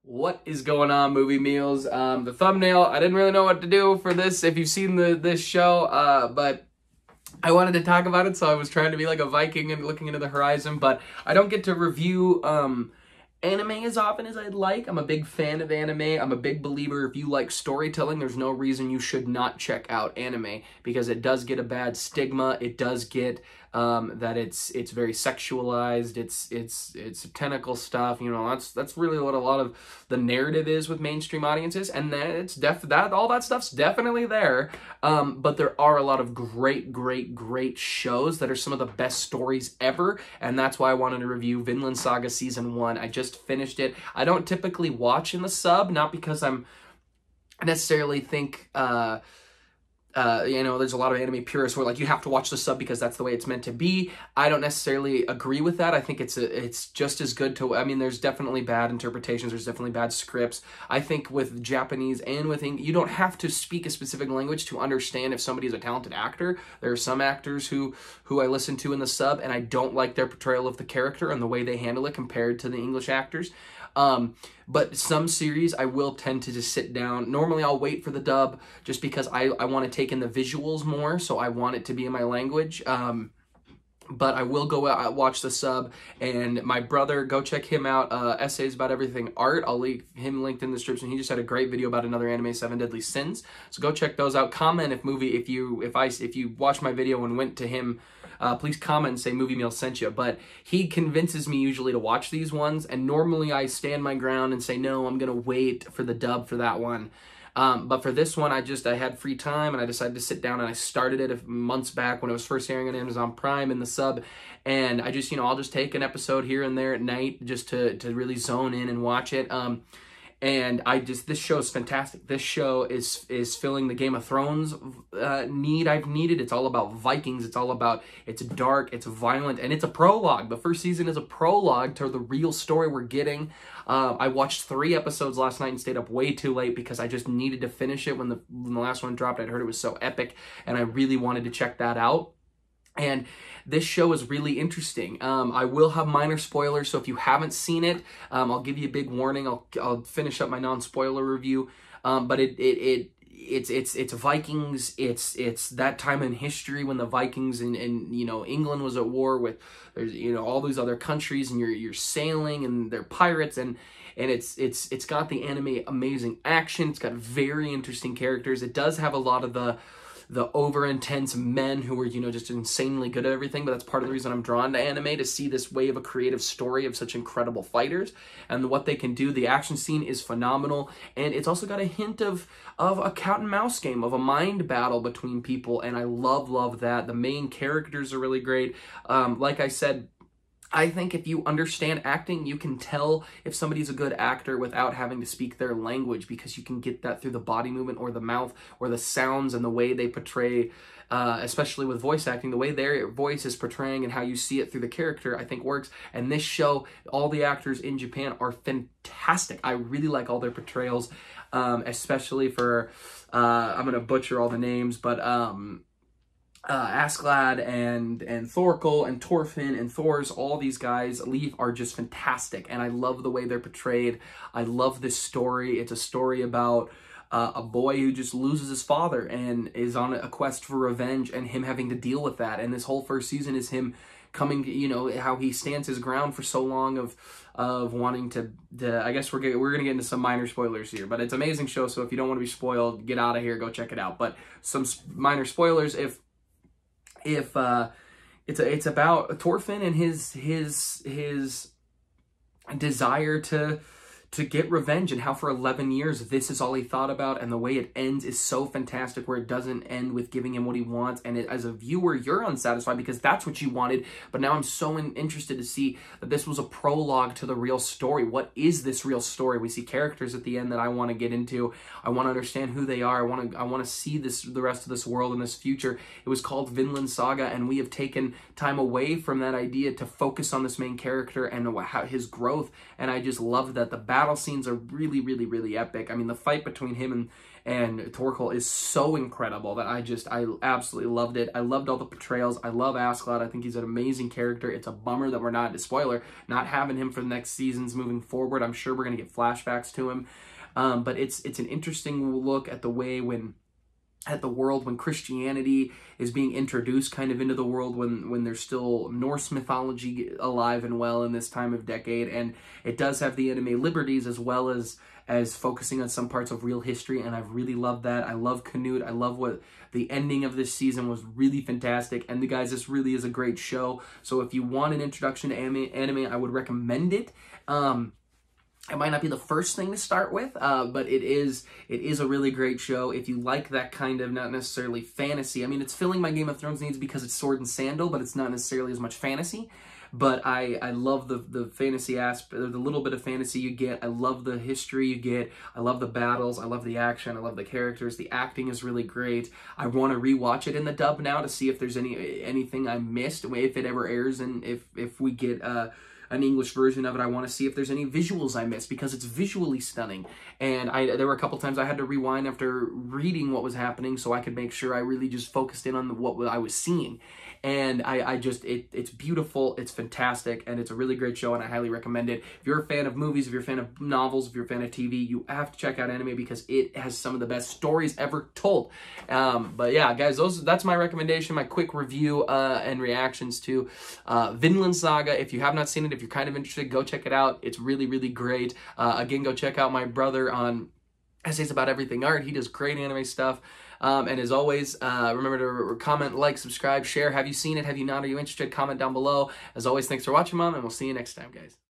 What is going on, movie meals? The thumbnail, I didn't really know what to do for this if you've seen this show, but I wanted to talk about it, so I was trying to be like a Viking and looking into the horizon, but I don't get to review anime as often as I'd like. I'm a big fan of anime. I'm a big believer if you like storytelling, there's no reason you should not check out anime, because it does get a bad stigma. It does get that it's very sexualized. It's tentacle stuff. You know, that's really what a lot of the narrative is with mainstream audiences, and then it's that all that stuff's definitely there. But there are a lot of great shows that are some of the best stories ever, and that's why I wanted to review Vinland Saga Season 1. I just finished it. I don't typically watch in the sub, not because I necessarily think you know, there's a lot of anime purists who are like, you have to watch the sub because that's the way it's meant to be. I don't necessarily agree with that. I think it's just as good to, I mean, there's definitely bad interpretations. There's definitely bad scripts. I think with Japanese and with English, you don't have to speak a specific language to understand if somebody's a talented actor. There are some actors who I listen to in the sub, and I don't like their portrayal of the character and the way they handle it compared to the English actors. But some series I will tend to just sit down. Normally I'll wait for the dub just because I want to take in the visuals more, so I want it to be in my language. But I will go out, watch the sub, and my brother, go check him out, Essays About Everything Art. I'll leave him linked in the description. He just had a great video about another anime, 7 Deadly Sins. So go check those out. Comment if you watch my video and went to him, please comment and say Movie Meal sent you. But he convinces me usually to watch these ones, and normally I stand my ground and say, no, I'm going to wait for the dub for that one. But for this one, I had free time, and I decided to sit down, and I started it months back when it was first airing on Amazon Prime in the sub, and I just, you know, I'll just take an episode here and there at night just to really zone in and watch it. And this show is fantastic. This show is filling the Game of Thrones need I've needed. It's all about Vikings. It's dark, it's violent, and it's a prologue. The first season is a prologue to the real story we're getting. I watched 3 episodes last night and stayed up way too late because I just needed to finish it when the last one dropped. I'd heard it was so epic, and I really wanted to check that out. And this show is really interesting. I will have minor spoilers, so if you haven't seen it, I'll give you a big warning. I'll finish up my non-spoiler review. But it's Vikings. It's that time in history when the Vikings and you know, England was at war with, there's, you know, all these other countries, and you're sailing, and they're pirates, and it's got the anime amazing action. It's got very interesting characters. It does have a lot of the over intense men who are, you know, just insanely good at everything, but that's part of the reason I'm drawn to anime, to see this way of a creative story of such incredible fighters and what they can do. The action scene is phenomenal, and it's also got a hint of a cat and mouse game, of a mind battle between people, and I love that. The main characters are really great. Like I said, I think if you understand acting, you can tell if somebody's a good actor without having to speak their language, because you can get that through the body movement or the mouth or the sounds and the way they portray, especially with voice acting, the way their voice is portraying and how you see it through the character, I think works. And this show, all the actors in Japan are fantastic. I really like all their portrayals, especially for, I'm going to butcher all the names, but Askeladd and Thorkel and Thorfinn and Thors, all these guys, Leif, are just fantastic, and I love the way they're portrayed. I love this story. It's a story about a boy who just loses his father and is on a quest for revenge, and him having to deal with that. And this whole first season is him coming, you know, how he stands his ground for so long of wanting to I guess we're gonna get into some minor spoilers here, but it's an amazing show, so if you don't want to be spoiled, get out of here, go check it out. But some minor spoilers, if it's about Thorfinn and his desire to get revenge, and how for 11 years this is all he thought about, and the way it ends is so fantastic, where it doesn't end with giving him what he wants, and as a viewer you're unsatisfied because that's what you wanted. But now I'm so interested to see that this was a prologue to the real story. What is this real story? We see characters at the end that I want to get into. I want to understand who they are. I want to see the rest of this world and this future. It was called Vinland Saga, and we have taken time away from that idea to focus on this main character and how his growth, and I just love that. The battle scenes are really, really, really epic. I mean, the fight between him and Torkel is so incredible that I absolutely loved it. I loved all the portrayals. I love Askeladd. I think he's an amazing character. It's a bummer that we're not, spoiler, not having him for the next seasons moving forward. I'm sure we're going to get flashbacks to him. But it's an interesting look at the way at the world when Christianity is being introduced kind of into the world, when there's still Norse mythology alive and well in this time of decade, and it does have the anime liberties as well as focusing on some parts of real history, and I've really loved that. I love Canute. I love what the ending of this season was, really fantastic, and the guys, this really is a great show. So if you want an introduction to anime, I would recommend it. It might not be the first thing to start with, but it is a really great show. If you like that kind of, not necessarily fantasy, I mean, it's filling my Game of Thrones needs because it's sword and sandal, but it's not necessarily as much fantasy. But I love the fantasy aspect, the little bit of fantasy you get. I love the history you get. I love the battles. I love the action. I love the characters. The acting is really great. I want to rewatch it in the dub now to see if there's anything I missed, if it ever airs, and if we get an English version of it. I want to see if there's any visuals I missed, because it's visually stunning. And there were a couple times I had to rewind after reading what was happening so I could make sure I really just focused in on what I was seeing. And it's beautiful, it's fantastic, and it's a really great show, and I highly recommend it. If you're a fan of movies, if you're a fan of novels, if you're a fan of TV, you have to check out anime because it has some of the best stories ever told. But yeah, guys, that's my recommendation, my quick review and reactions to Vinland Saga. If you have not seen it, if you're kind of interested, go check it out. It's really, really great. Again, go check out my brother on Essays About Everything Art. He does great anime stuff. And as always, remember to comment, like, subscribe, share. Have you seen it? Have you not? Are you interested? Comment down below. As always, thanks for watching, Mom, and we'll see you next time, guys.